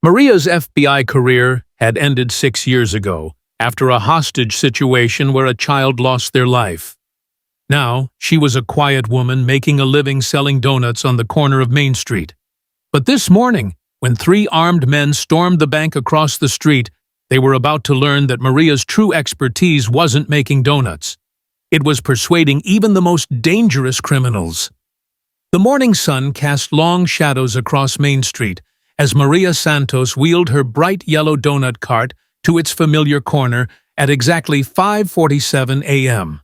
Maria's FBI career had ended 6 years ago, after a hostage situation where a child lost their life. Now, she was a quiet woman making a living selling donuts on the corner of Main Street. But this morning, when three armed men stormed the bank across the street, they were about to learn that Maria's true expertise wasn't making donuts. It was persuading even the most dangerous criminals. The morning sun cast long shadows across Main Street as Maria Santos wheeled her bright yellow donut cart to its familiar corner at exactly 5:47 a.m.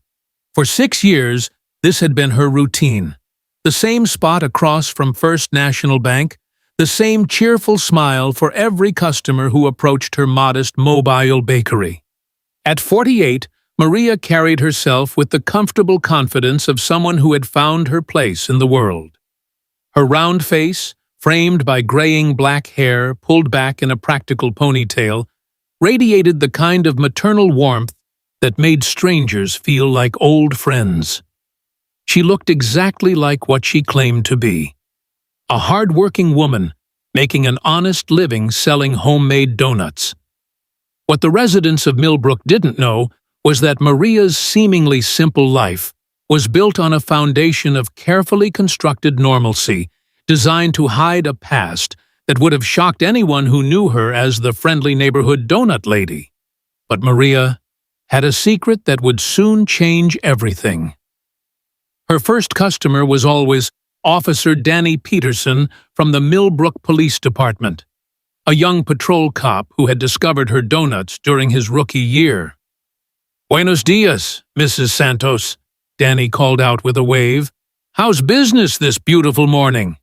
For 6 years, this had been her routine. The same spot across from First National Bank, the same cheerful smile for every customer who approached her modest mobile bakery. At 48, Maria carried herself with the comfortable confidence of someone who had found her place in the world. Her round face, framed by graying black hair pulled back in a practical ponytail, radiated the kind of maternal warmth that made strangers feel like old friends. She looked exactly like what she claimed to be. A hard-working woman, making an honest living selling homemade donuts. What the residents of Millbrook didn't know was that Maria's seemingly simple life was built on a foundation of carefully constructed normalcy, designed to hide a past that would have shocked anyone who knew her as the friendly neighborhood donut lady. But Maria had a secret that would soon change everything. Her first customer was always Officer Danny Peterson from the Millbrook Police Department, a young patrol cop who had discovered her donuts during his rookie year. "Buenos dias, Mrs. Santos," Danny called out with a wave. "How's business this beautiful morning?"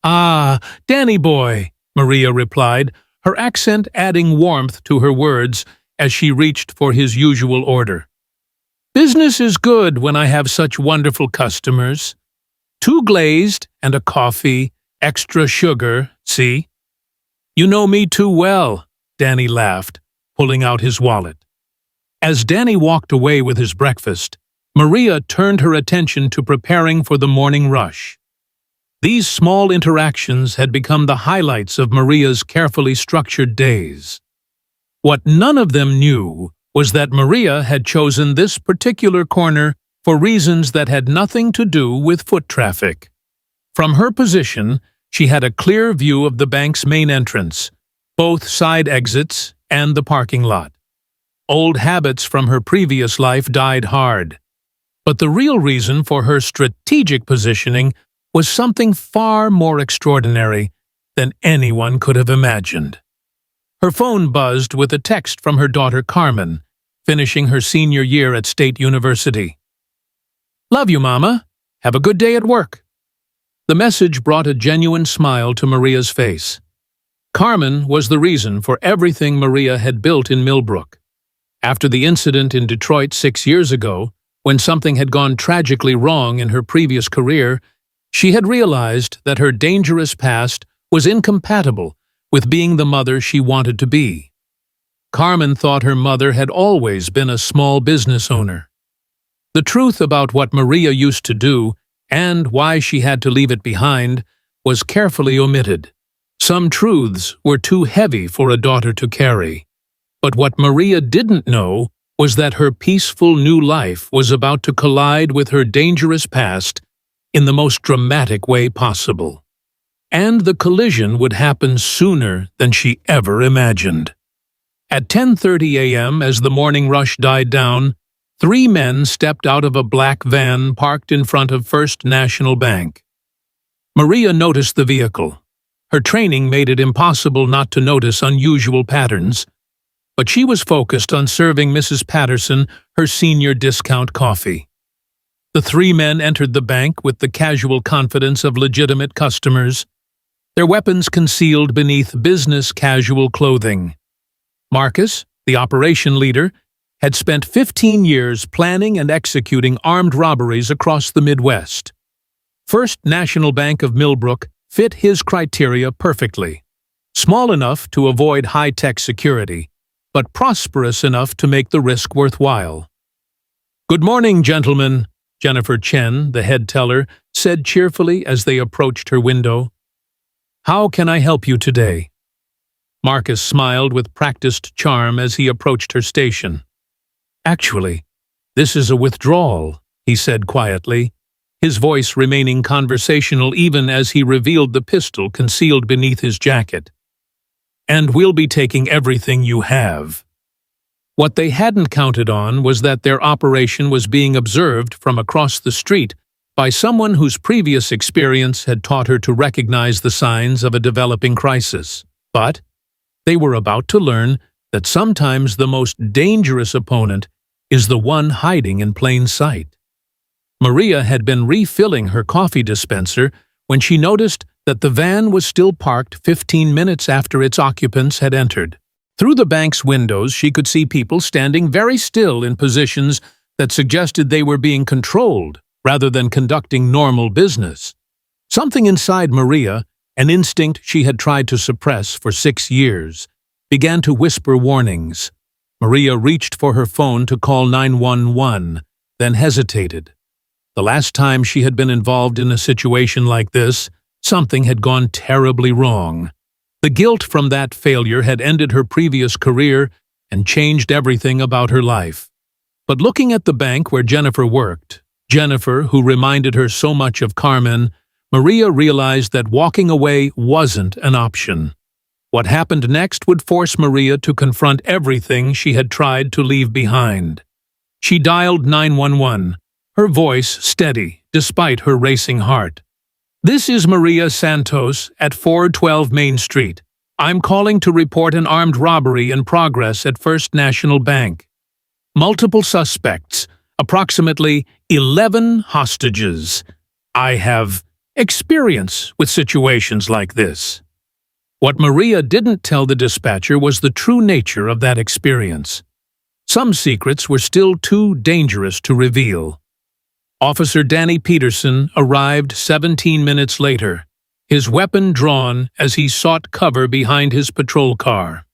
"Ah, Danny boy," Maria replied, her accent adding warmth to her words as she reached for his usual order. "Business is good when I have such wonderful customers. 2 glazed and a coffee, extra sugar, see?" "You know me too well," Danny laughed, pulling out his wallet. As Danny walked away with his breakfast, Maria turned her attention to preparing for the morning rush. These small interactions had become the highlights of Maria's carefully structured days. What none of them knew was that Maria had chosen this particular corner for reasons that had nothing to do with foot traffic. From her position, she had a clear view of the bank's main entrance, both side exits, and the parking lot. Old habits from her previous life died hard. But the real reason for her strategic positioning was something far more extraordinary than anyone could have imagined. Her phone buzzed with a text from her daughter Carmen, finishing her senior year at State University. "Love you, Mama. Have a good day at work." The message brought a genuine smile to Maria's face. Carmen was the reason for everything Maria had built in Millbrook. After the incident in Detroit 6 years ago, when something had gone tragically wrong in her previous career, she had realized that her dangerous past was incompatible with being the mother she wanted to be. Carmen thought her mother had always been a small business owner. The truth about what Maria used to do, and why she had to leave it behind, was carefully omitted. Some truths were too heavy for a daughter to carry. But what Maria didn't know was that her peaceful new life was about to collide with her dangerous past in the most dramatic way possible. And the collision would happen sooner than she ever imagined. At 10:30 a.m., as the morning rush died down, 3 men stepped out of a black van parked in front of First National Bank. Maria noticed the vehicle. Her training made it impossible not to notice unusual patterns, but she was focused on serving Mrs. Patterson her senior discount coffee. The 3 men entered the bank with the casual confidence of legitimate customers, their weapons concealed beneath business-casual clothing. Marcus, the operation leader, had spent 15 years planning and executing armed robberies across the Midwest. First National Bank of Millbrook fit his criteria perfectly. Small enough to avoid high-tech security, but prosperous enough to make the risk worthwhile. "Good morning, gentlemen," Jennifer Chen, the head teller, said cheerfully as they approached her window. "How can I help you today?" Marcus smiled with practiced charm as he approached her station. "Actually, this is a withdrawal," he said quietly, his voice remaining conversational even as he revealed the pistol concealed beneath his jacket. "And we'll be taking everything you have." What they hadn't counted on was that their operation was being observed from across the street by someone whose previous experience had taught her to recognize the signs of a developing crisis. But they were about to learn that sometimes the most dangerous opponent is the one hiding in plain sight. Maria had been refilling her coffee dispenser when she noticed that the van was still parked 15 minutes after its occupants had entered. Through the bank's windows, she could see people standing very still in positions that suggested they were being controlled rather than conducting normal business. Something inside Maria, an instinct she had tried to suppress for 6 years, began to whisper warnings. Maria reached for her phone to call 911, then hesitated. The last time she had been involved in a situation like this, something had gone terribly wrong. The guilt from that failure had ended her previous career and changed everything about her life. But looking at the bank where Jennifer worked, Jennifer, who reminded her so much of Carmen, Maria realized that walking away wasn't an option. What happened next would force Maria to confront everything she had tried to leave behind. She dialed 911, her voice steady despite her racing heart. "This is Maria Santos at 412 Main Street. I'm calling to report an armed robbery in progress at First National Bank. Multiple suspects, approximately 11 hostages. I have experience with situations like this." What Maria didn't tell the dispatcher was the true nature of that experience. Some secrets were still too dangerous to reveal. Officer Danny Peterson arrived 17 minutes later, his weapon drawn as he sought cover behind his patrol car.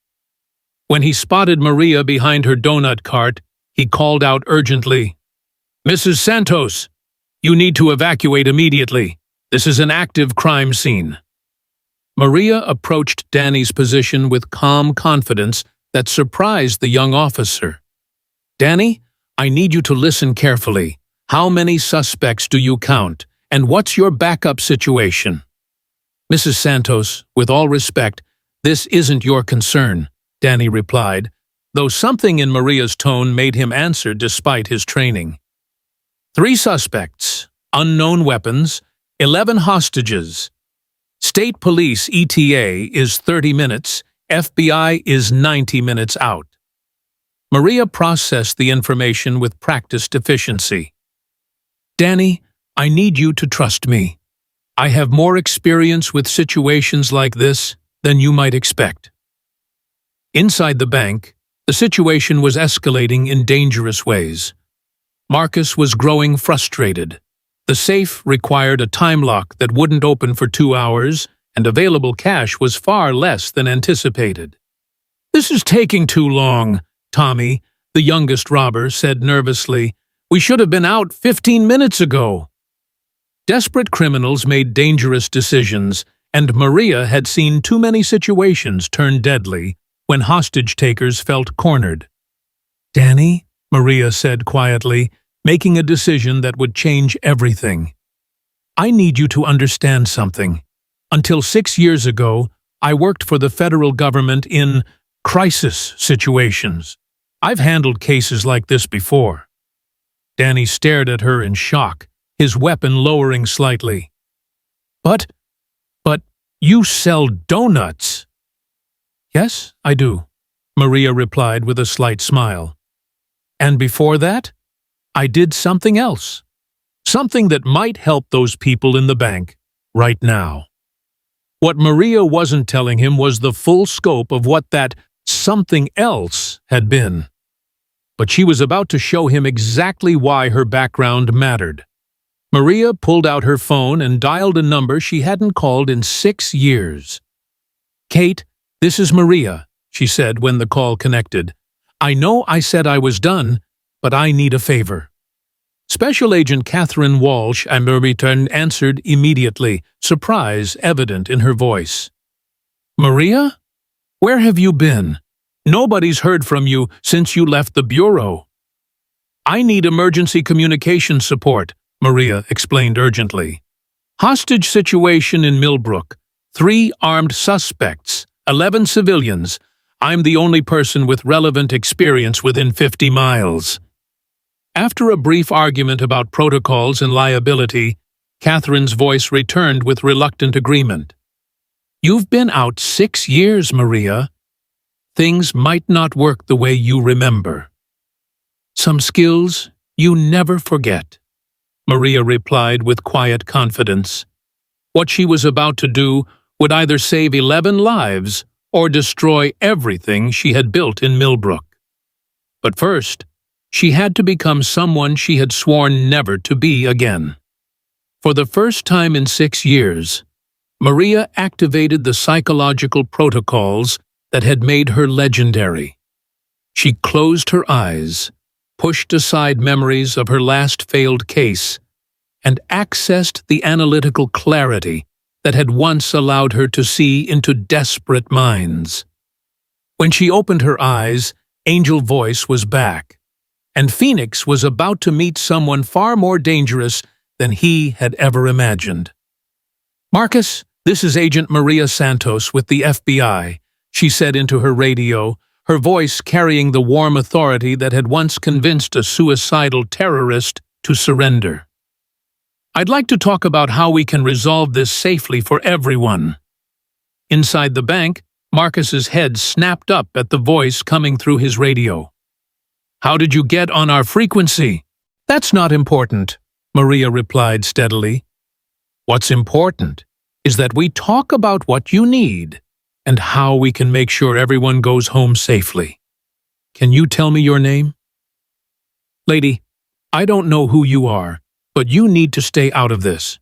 When he spotted Maria behind her donut cart, he called out urgently, "Mrs. Santos, you need to evacuate immediately. This is an active crime scene." Maria approached Danny's position with calm confidence that surprised the young officer. "Danny, I need you to listen carefully. How many suspects do you count, and what's your backup situation?" "Mrs. Santos, with all respect, this isn't your concern," Danny replied, though something in Maria's tone made him answer despite his training. "3 suspects, unknown weapons, 11 hostages. State Police ETA is 30 minutes, FBI is 90 minutes out." Maria processed the information with practiced efficiency. "Danny, I need you to trust me. I have more experience with situations like this than you might expect." Inside the bank, the situation was escalating in dangerous ways. Marcus was growing frustrated. The safe required a time lock that wouldn't open for 2 hours, and available cash was far less than anticipated. "This is taking too long," Tommy, the youngest robber, said nervously. "We should have been out 15 minutes ago." Desperate criminals made dangerous decisions, and Maria had seen too many situations turn deadly when hostage-takers felt cornered. "Danny," Maria said quietly, making a decision that would change everything. "I need you to understand something. Until 6 years ago, I worked for the federal government in crisis situations. I've handled cases like this before." Danny stared at her in shock, his weapon lowering slightly. But you sell donuts." "Yes, I do," Maria replied with a slight smile. "And before that, I did something else. Something that might help those people in the bank right now." What Maria wasn't telling him was the full scope of what that something else had been. But she was about to show him exactly why her background mattered. Maria pulled out her phone and dialed a number she hadn't called in 6 years. "Kate, this is Maria," she said when the call connected. "I know I said I was done, but I need a favor." Special Agent Catherine Walsh answered immediately, surprise evident in her voice. "Maria? Where have you been? Nobody's heard from you since you left the bureau. I need emergency communication support, Maria explained urgently. Hostage situation in Millbrook. 3 armed suspects, 11 civilians. I'm the only person with relevant experience within 50 miles. After a brief argument about protocols and liability, Catherine's voice returned with reluctant agreement. You've been out 6 years, Maria. Things might not work the way you remember. Some skills you never forget, Maria replied with quiet confidence. What she was about to do would either save 11 lives or destroy everything she had built in Millbrook. But first, she had to become someone she had sworn never to be again. For the first time in 6 years, Maria activated the psychological protocols that had made her legendary. She closed her eyes, pushed aside memories of her last failed case, and accessed the analytical clarity that had once allowed her to see into desperate minds. When she opened her eyes, Angel Voice was back, and Phoenix was about to meet someone far more dangerous than he had ever imagined. Marcus, this is Agent Maria Santos with the FBI, she said into her radio, her voice carrying the warm authority that had once convinced a suicidal terrorist to surrender. I'd like to talk about how we can resolve this safely for everyone. Inside the bank, Marcus's head snapped up at the voice coming through his radio. How did you get on our frequency? That's not important, Maria replied steadily. What's important is that we talk about what you need and how we can make sure everyone goes home safely. Can you tell me your name? Lady, I don't know who you are, but you need to stay out of this.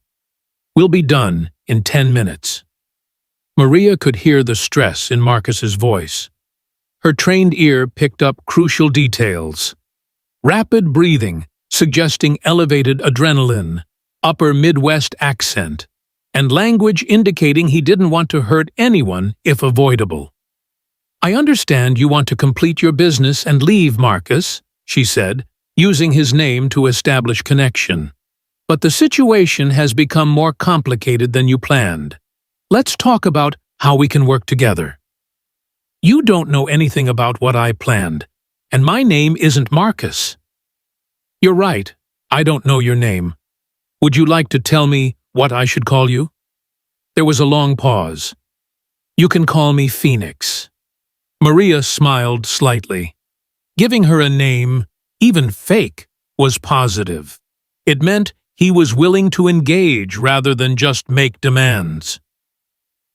We'll be done in 10 minutes. Maria could hear the stress in Marcus's voice. Her trained ear picked up crucial details. Rapid breathing, suggesting elevated adrenaline, upper Midwest accent, and language indicating he didn't want to hurt anyone if avoidable. I understand you want to complete your business and leave, Marcus, she said, using his name to establish connection. But the situation has become more complicated than you planned. Let's talk about how we can work together. You don't know anything about what I planned, and my name isn't Marcus. You're right, I don't know your name. Would you like to tell me what I should call you? There was a long pause. You can call me Phoenix. Maria smiled slightly. Giving her a name, even fake, was positive. It meant he was willing to engage rather than just make demands.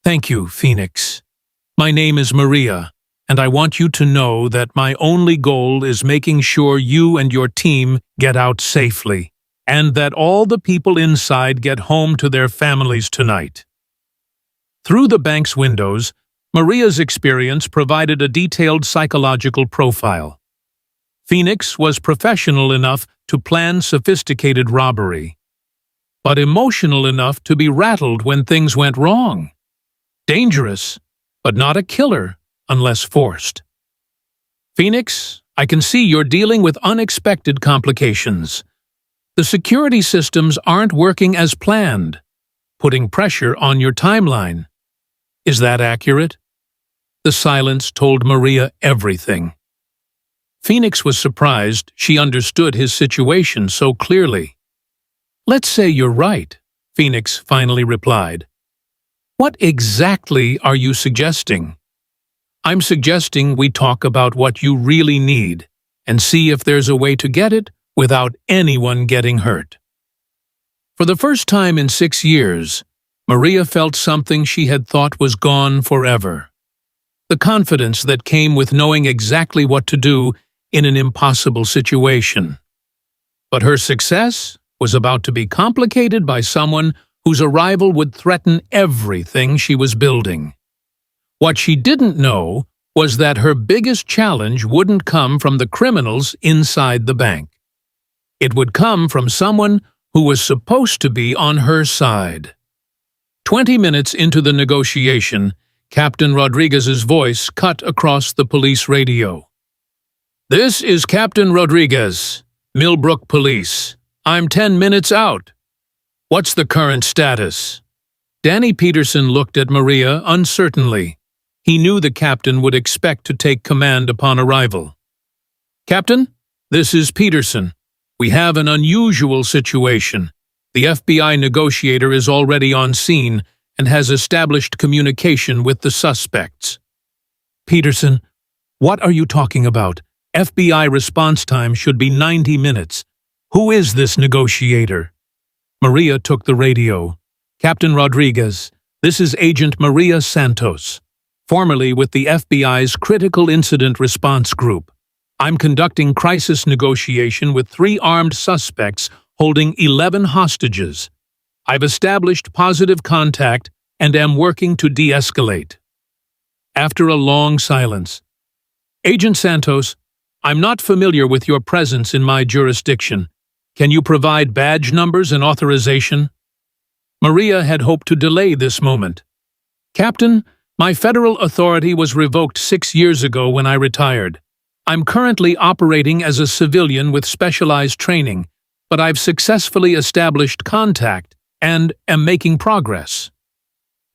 Thank you, Phoenix. My name is Maria, and I want you to know that my only goal is making sure you and your team get out safely, and that all the people inside get home to their families tonight. Through the bank's windows, Maria's experience provided a detailed psychological profile. Phoenix was professional enough to plan sophisticated robbery, but emotional enough to be rattled when things went wrong. Dangerous, but not a killer unless forced. Phoenix, I can see you're dealing with unexpected complications. The security systems aren't working as planned, putting pressure on your timeline. Is that accurate? The silence told Maria everything. Phoenix was surprised she understood his situation so clearly. Let's say you're right, Phoenix finally replied. What exactly are you suggesting? I'm suggesting we talk about what you really need and see if there's a way to get it without anyone getting hurt. For the first time in 6 years, Maria felt something she had thought was gone forever. The confidence that came with knowing exactly what to do in an impossible situation. But her success was about to be complicated by someone whose arrival would threaten everything she was building. What she didn't know was that her biggest challenge wouldn't come from the criminals inside the bank. It would come from someone who was supposed to be on her side. 20 minutes into the negotiation, Captain Rodriguez's voice cut across the police radio. "This is Captain Rodriguez, Millbrook Police. I'm 10 minutes out. What's the current status?" Danny Peterson looked at Maria uncertainly. He knew the captain would expect to take command upon arrival. "Captain, this is Peterson. We have an unusual situation. The FBI negotiator is already on scene and has established communication with the suspects." "Peterson, what are you talking about? FBI response time should be 90 minutes. Who is this negotiator?" Maria took the radio. "Captain Rodriguez, this is Agent Maria Santos, formerly with the FBI's Critical Incident Response Group. I'm conducting crisis negotiation with 3 armed suspects holding 11 hostages. I've established positive contact and am working to de-escalate." After a long silence, "Agent Santos, I'm not familiar with your presence in my jurisdiction. Can you provide badge numbers and authorization?" Maria had hoped to delay this moment. "Captain, my federal authority was revoked 6 years ago when I retired. I'm currently operating as a civilian with specialized training, but I've successfully established contact and am making progress."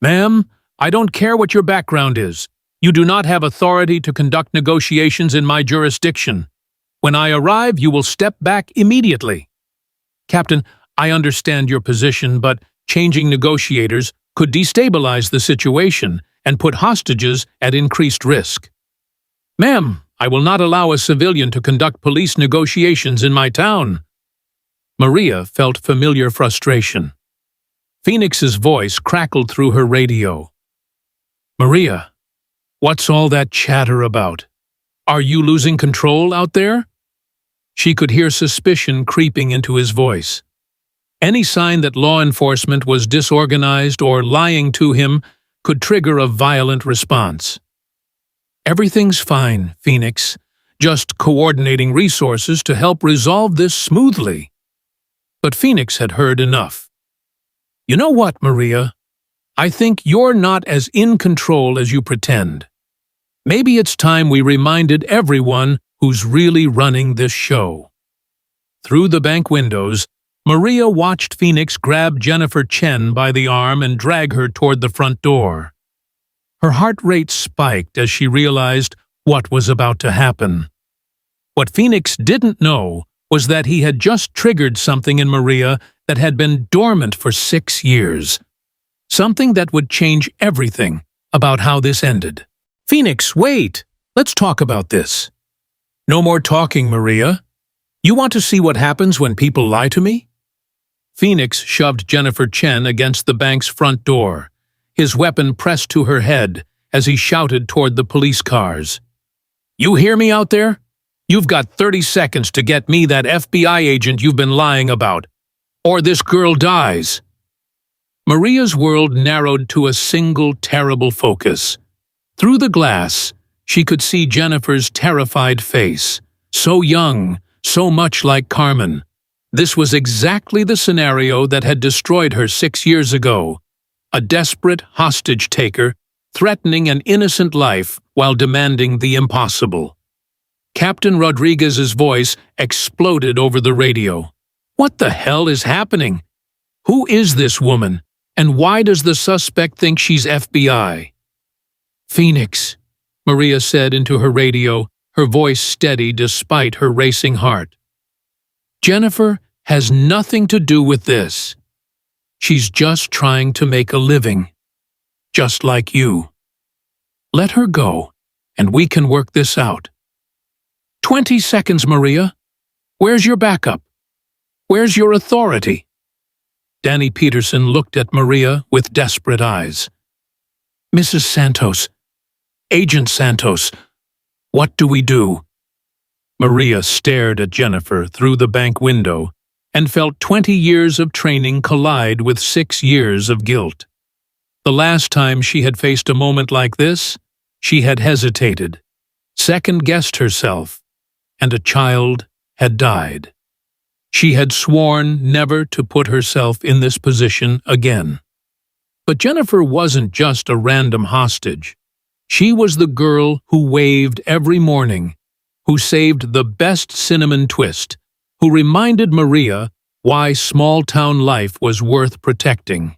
"Ma'am, I don't care what your background is. You do not have authority to conduct negotiations in my jurisdiction. When I arrive, you will step back immediately." "Captain, I understand your position, but changing negotiators could destabilize the situation and put hostages at increased risk." "Ma'am, I will not allow a civilian to conduct police negotiations in my town." Maria felt familiar frustration. Phoenix's voice crackled through her radio. "Maria, what's all that chatter about? Are you losing control out there?" She could hear suspicion creeping into his voice. Any sign that law enforcement was disorganized or lying to him could trigger a violent response. "Everything's fine, Phoenix. Just coordinating resources to help resolve this smoothly." But Phoenix had heard enough. "You know what, Maria? I think you're not as in control as you pretend. Maybe it's time we reminded everyone who's really running this show." Through the bank windows, Maria watched Phoenix grab Jennifer Chen by the arm and drag her toward the front door. Her heart rate spiked as she realized what was about to happen. What Phoenix didn't know was that he had just triggered something in Maria that had been dormant for 6 years. Something that would change everything about how this ended. "Phoenix, wait! Let's talk about this." "No more talking, Maria. You want to see what happens when people lie to me?" Phoenix shoved Jennifer Chen against the bank's front door, his weapon pressed to her head as he shouted toward the police cars. "You hear me out there? You've got 30 seconds to get me that FBI agent you've been lying about, or this girl dies." Maria's world narrowed to a single terrible focus. Through the glass, she could see Jennifer's terrified face, so young, so much like Carmen. This was exactly the scenario that had destroyed her 6 years ago. A desperate hostage-taker threatening an innocent life while demanding the impossible. Captain Rodriguez's voice exploded over the radio. "What the hell is happening? Who is this woman, and why does the suspect think she's FBI?" "Phoenix," Maria said into her radio, her voice steady despite her racing heart. "Jennifer has nothing to do with this. She's just trying to make a living, just like you. Let her go, and we can work this out." 20 seconds, Maria. Where's your backup? Where's your authority?" Danny Peterson looked at Maria with desperate eyes. "Mrs. Santos, Agent Santos, what do we do?" Maria stared at Jennifer through the bank window and felt 20 years of training collide with 6 years of guilt. The last time she had faced a moment like this, she had hesitated, second-guessed herself, and a child had died. She had sworn never to put herself in this position again. But Jennifer wasn't just a random hostage. She was the girl who waved every morning, who saved the best cinnamon twist, who reminded Maria why small-town life was worth protecting.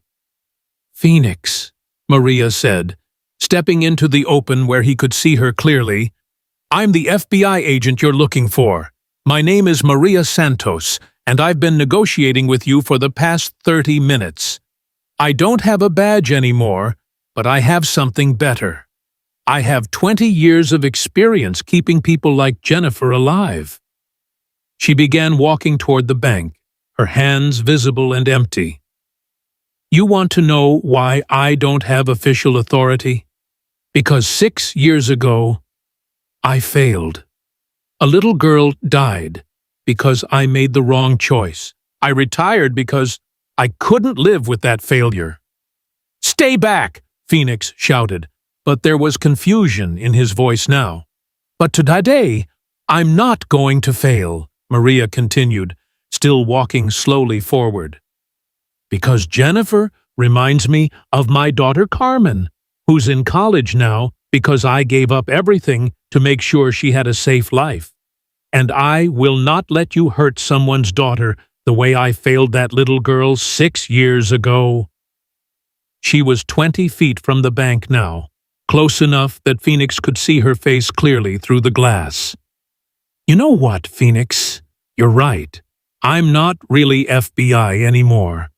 "Phoenix," Maria said, stepping into the open where he could see her clearly. "I'm the FBI agent you're looking for. My name is Maria Santos, and I've been negotiating with you for the past 30 minutes. I don't have a badge anymore, but I have something better. I have 20 years of experience keeping people like Jennifer alive." She began walking toward the bank, her hands visible and empty. "You want to know why I don't have official authority? Because 6 years ago, I failed. A little girl died because I made the wrong choice. I retired because I couldn't live with that failure." "Stay back!" Phoenix shouted, but there was confusion in his voice now. "But today, I'm not going to fail," Maria continued, still walking slowly forward. "Because Jennifer reminds me of my daughter Carmen, who's in college now because I gave up everything to make sure she had a safe life. And I will not let you hurt someone's daughter the way I failed that little girl 6 years ago." She was 20 feet from the bank now, close enough that Phoenix could see her face clearly through the glass. "You know what, Phoenix? You're right. I'm not really FBI anymore.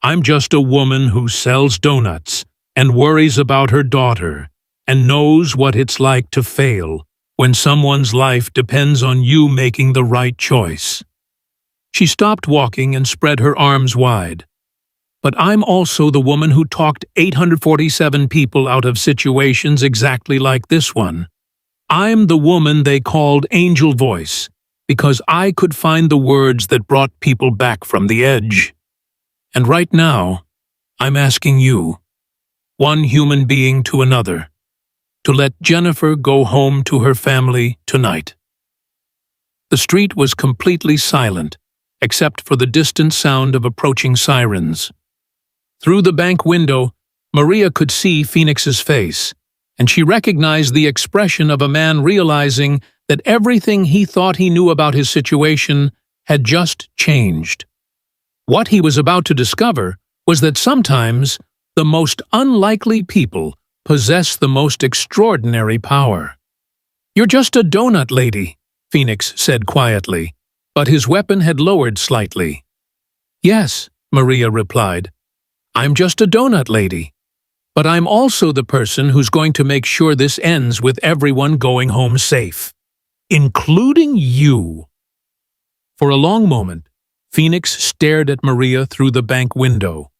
I'm just a woman who sells donuts and worries about her daughter and knows what it's like to fail when someone's life depends on you making the right choice." She stopped walking and spread her arms wide. "But I'm also the woman who talked 847 people out of situations exactly like this one. I'm the woman they called Angel Voice, because I could find the words that brought people back from the edge. And right now, I'm asking you, one human being to another, to let Jennifer go home to her family tonight." The street was completely silent, except for the distant sound of approaching sirens. Through the bank window, Maria could see Phoenix's face, and she recognized the expression of a man realizing that everything he thought he knew about his situation had just changed. What he was about to discover was that sometimes the most unlikely people possess the most extraordinary power. "You're just a donut lady," Phoenix said quietly, but his weapon had lowered slightly. "Yes," Maria replied, "I'm just a donut lady. But I'm also the person who's going to make sure this ends with everyone going home safe. Including you." For a long moment, Phoenix stared at Maria through the bank window.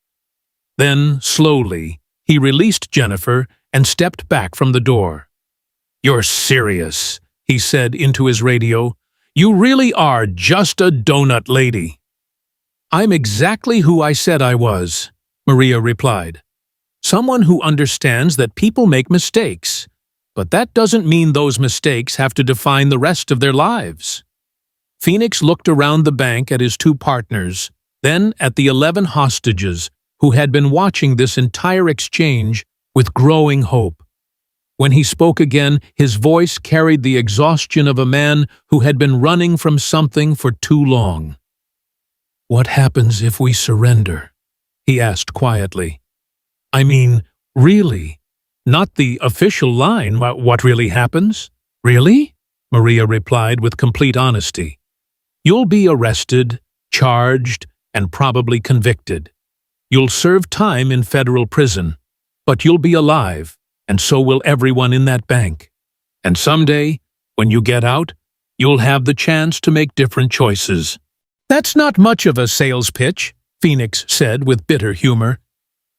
Then, slowly, he released Jennifer and stepped back from the door. "You're serious," he said into his radio. "You really are just a donut lady." "I'm exactly who I said I was," Maria replied. "Someone who understands that people make mistakes, but that doesn't mean those mistakes have to define the rest of their lives." Phoenix looked around the bank at his two partners, then at the 11 hostages who had been watching this entire exchange with growing hope. When he spoke again, his voice carried the exhaustion of a man who had been running from something for too long. "What happens if we surrender?" he asked quietly. "I mean, really, not the official line, what really happens?" "Really?" Maria replied with complete honesty. "You'll be arrested, charged, and probably convicted. You'll serve time in federal prison, but you'll be alive, and so will everyone in that bank. And someday, when you get out, you'll have the chance to make different choices." "That's not much of a sales pitch," Phoenix said with bitter humor.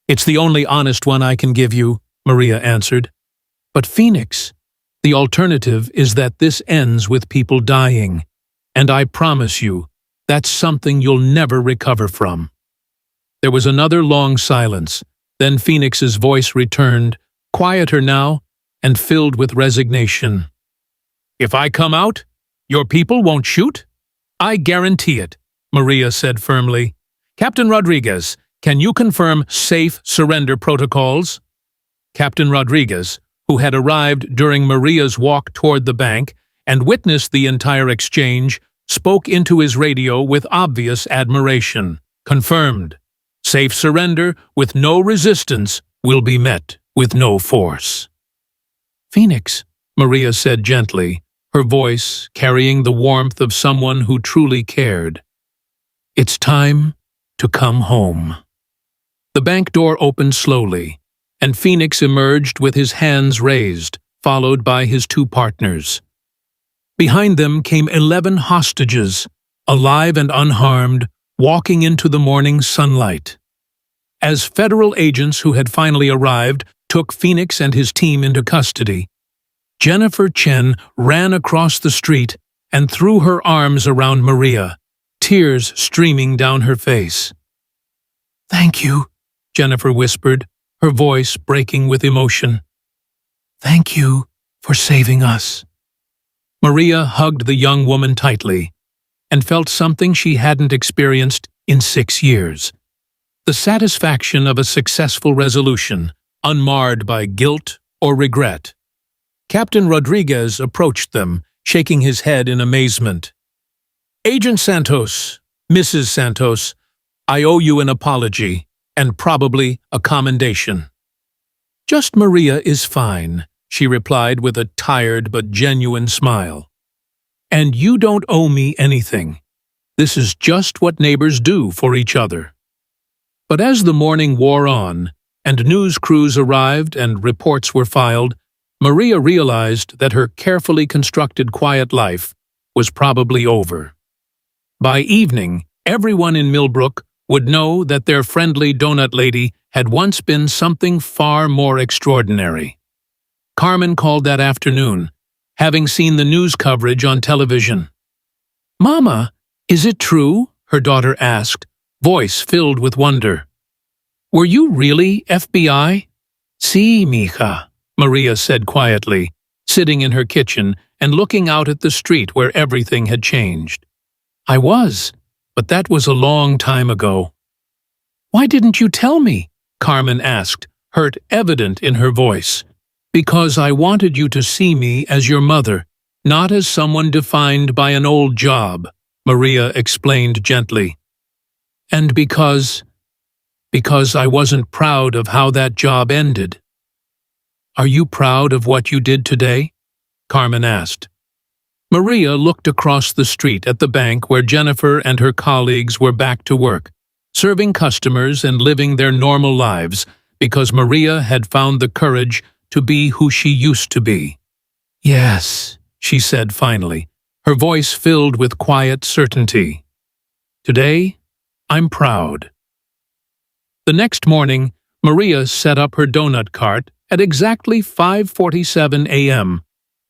"It's the only honest one I can give you," Maria answered. "But Phoenix, the alternative is that this ends with people dying, and I promise you, that's something you'll never recover from." There was another long silence. Then Phoenix's voice returned, quieter now and filled with resignation. "If I come out, your people won't shoot? I guarantee it," Maria said firmly. "Captain Rodriguez, Can you confirm safe surrender protocols? Captain Rodriguez, who had arrived during Maria's walk toward the bank and witnessed the entire exchange, spoke into his radio with obvious admiration. Confirmed. Safe surrender with no resistance will be met with no force. Phoenix, Maria said gently, her voice carrying the warmth of someone who truly cared. It's time to come home. The bank door opened slowly, and Phoenix emerged with his hands raised, followed by his two partners. Behind them came 11 hostages, alive and unharmed, walking into the morning sunlight. As federal agents who had finally arrived took Phoenix and his team into custody, Jennifer Chen ran across the street and threw her arms around Maria, tears streaming down her face. "Thank you," Jennifer whispered, her voice breaking with emotion. "Thank you for saving us." Maria hugged the young woman tightly and felt something she hadn't experienced in 6 years. The satisfaction of a successful resolution, unmarred by guilt or regret. Captain Rodriguez approached them, shaking his head in amazement. "Agent Santos, Mrs. Santos, I owe you an apology, and probably a commendation." "Just Maria is fine," she replied with a tired but genuine smile. "And you don't owe me anything. This is just what neighbors do for each other." But as the morning wore on, and news crews arrived and reports were filed, Maria realized that her carefully constructed quiet life was probably over. By evening, everyone in Millbrook would know that their friendly donut lady had once been something far more extraordinary. Carmen called that afternoon, having seen the news coverage on television. "Mama, is it true?" her daughter asked, voice filled with wonder. "Were you really FBI?" "Sí, mija," Maria said quietly, sitting in her kitchen and looking out at the street where everything had changed. "I was, but that was a long time ago." "Why didn't you tell me?" Carmen asked, hurt evident in her voice. "Because I wanted you to see me as your mother, not as someone defined by an old job," Maria explained gently. "And because I wasn't proud of how that job ended." "Are you proud of what you did today?" Carmen asked. Maria looked across the street at the bank where Jennifer and her colleagues were back to work, serving customers and living their normal lives because Maria had found the courage to be who she used to be. "Yes," she said finally, her voice filled with quiet certainty. "Today, I'm proud." The next morning, Maria set up her donut cart at exactly 5:47 a.m.,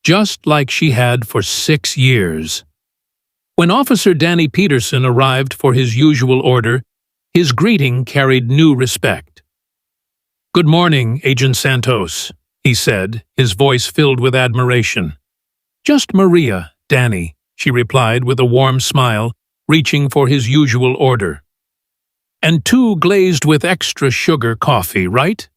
just like she had for 6 years. When Officer Danny Peterson arrived for his usual order, his greeting carried new respect. "Good morning, Agent Santos," he said, his voice filled with admiration. "Just Maria, Danny," she replied with a warm smile, reaching for his usual order. "And 2 glazed with extra sugar coffee, right?"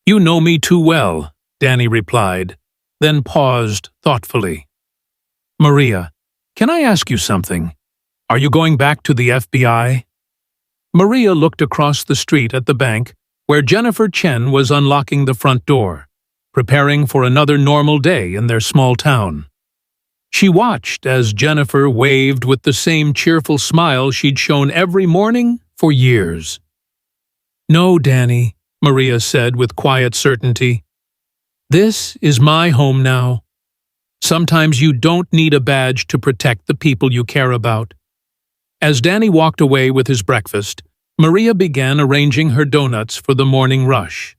"You know me too well," Danny replied, then paused thoughtfully. "Maria, can I ask you something? Are you going back to the FBI?" Maria looked across the street at the bank, where Jennifer Chen was unlocking the front door, preparing for another normal day in their small town. She watched as Jennifer waved with the same cheerful smile she'd shown every morning for years. "No, Danny," Maria said with quiet certainty. "This is my home now. Sometimes you don't need a badge to protect the people you care about." As Danny walked away with his breakfast, Maria began arranging her donuts for the morning rush.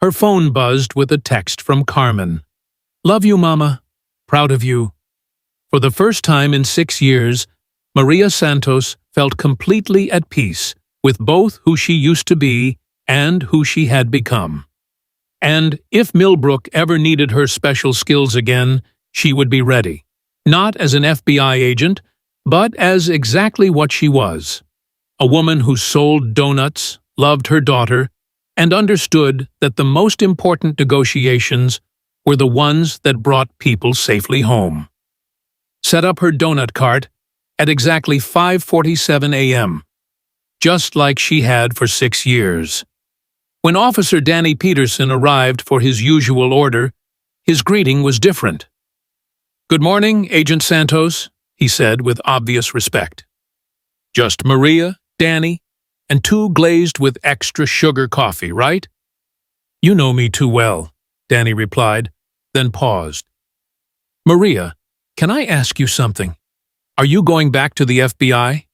Her phone buzzed with a text from Carmen. "Love you, Mama. Proud of you." For the first time in 6 years, Maria Santos felt completely at peace with both who she used to be and who she had become. And if Millbrook ever needed her special skills again, she would be ready. Not as an FBI agent, but as exactly what she was. a woman who sold donuts, loved her daughter, and understood that the most important negotiations were the ones that brought people safely home. Set up her donut cart at exactly 5:47 a.m., just like she had for 6 years. When Officer Danny Peterson arrived for his usual order, his greeting was different. "Good morning, Agent Santos," he said with obvious respect. "Just Maria, Danny, and 2 glazed with extra sugar coffee, right?" "You know me too well," Danny replied, then paused. "Maria, can I ask you something? Are you going back to the FBI?"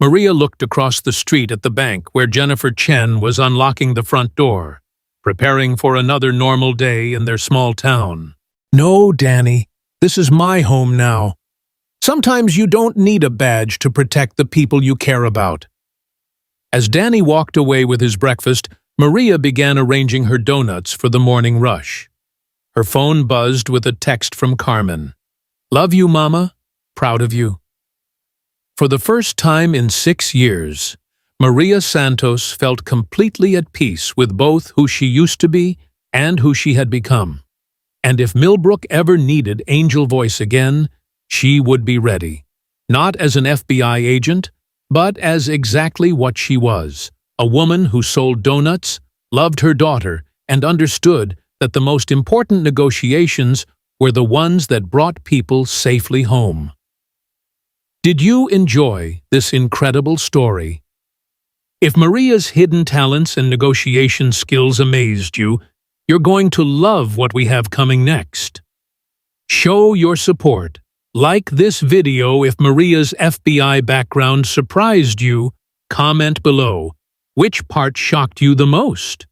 Maria looked across the street at the bank where Jennifer Chen was unlocking the front door, preparing for another normal day in their small town. "No, Danny, this is my home now. Sometimes you don't need a badge to protect the people you care about." As Danny walked away with his breakfast, Maria began arranging her donuts for the morning rush. Her phone buzzed with a text from Carmen. "Love you, Mama. Proud of you." For the first time in 6 years, Maria Santos felt completely at peace with both who she used to be and who she had become. And if Millbrook ever needed Angel Voice again, she would be ready. Not as an FBI agent, but as exactly what she was, a woman who sold donuts, loved her daughter, and understood that the most important negotiations were the ones that brought people safely home. Did you enjoy this incredible story? If Maria's hidden talents and negotiation skills amazed you, you're going to love what we have coming next. Show your support. Like this video if Maria's FBI background surprised you. Comment below. Which part shocked you the most?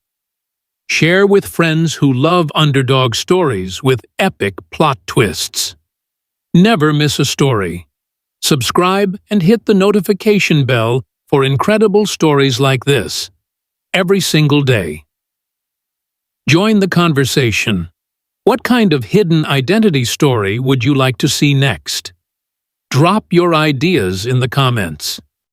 Share with friends who love underdog stories with epic plot twists. Never miss a story. Subscribe and hit the notification bell for incredible stories like this every single day. Join the conversation. What kind of hidden identity story would you like to see next? Drop your ideas in the comments.